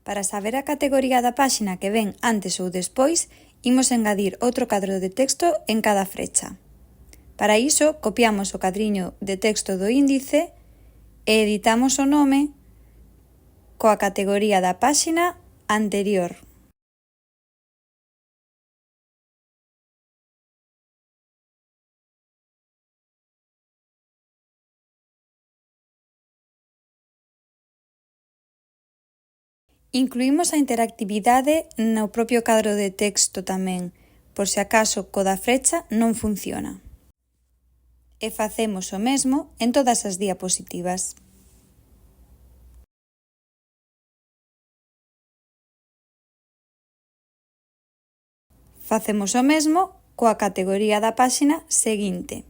Para saber a categoría da páxina que ven antes ou despois, imos engadir outro cadro de texto en cada frecha. Para iso, copiamos o cadriño de texto do índice e editamos o nome coa categoría da páxina anterior. Incluímos a interactividade no propio cadro de texto tamén, por se acaso co da frecha non funciona. E facemos o mesmo en todas as diapositivas. Facemos o mesmo coa categoría da páxina seguinte.